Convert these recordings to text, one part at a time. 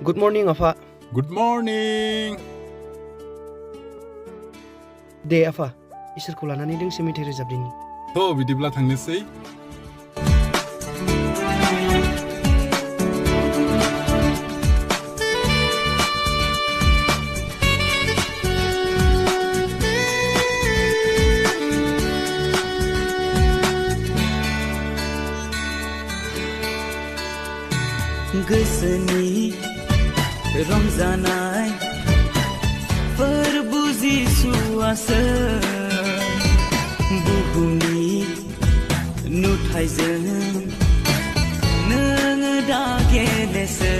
Good morning, Afa. Good morning. दे आफा इसोरखौ लानानै दोंसे मेथाइ रोजाबदिनि। थ' बिदिब्ला थांनोसै। गोसोनि रंजानाय फोरबो जिसुआसो बुहुमनि नुथायजों नोङो दा गेलेसै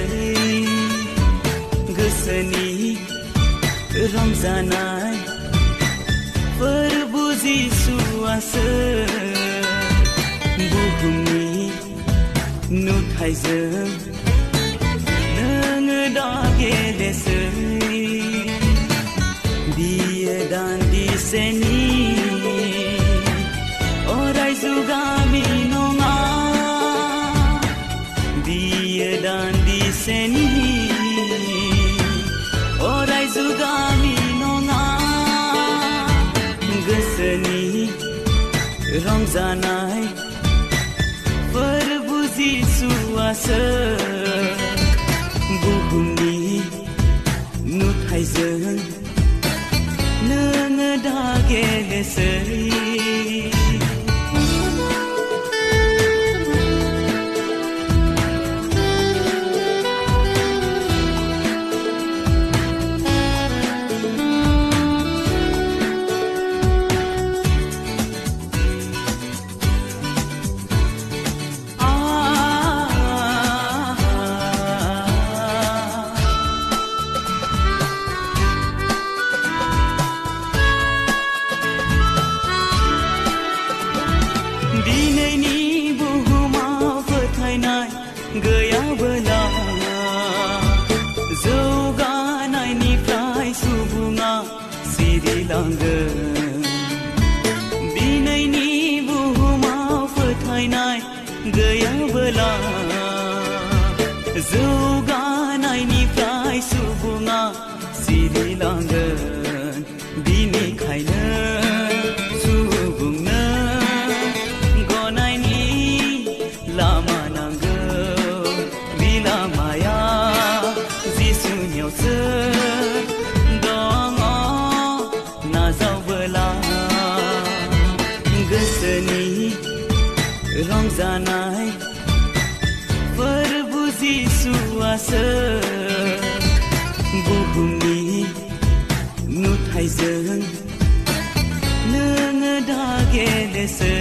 गोसोनि रंजानाय फोरबो जिसुआसो बुहुमनि नुथायजों दा गेलेसै बियो दान्दिसेनि अराय जुगामि नङा बियो दान्दिसेनि अराय जुगामि नङा गोसोनि रंजानाय फोरबो जिसुआसो बुहुमनि नुथायजों नोङो दा गेलेसै दिनैनि बुहुमाव फोथायनाय गैयाबोला जौगानायनिफ्राय सुबुङा सिरिलांगोन दिनैनि बुहुमाव फोथायनाय गैयाबोला जौगानायनिफ्राय सुबुङा सिरिलांगोन बिनिखायनो गोसोनि रंजानाय फोरबो जिसुआसो बुहुमनि नुथायजों नोङो दा गेलेसै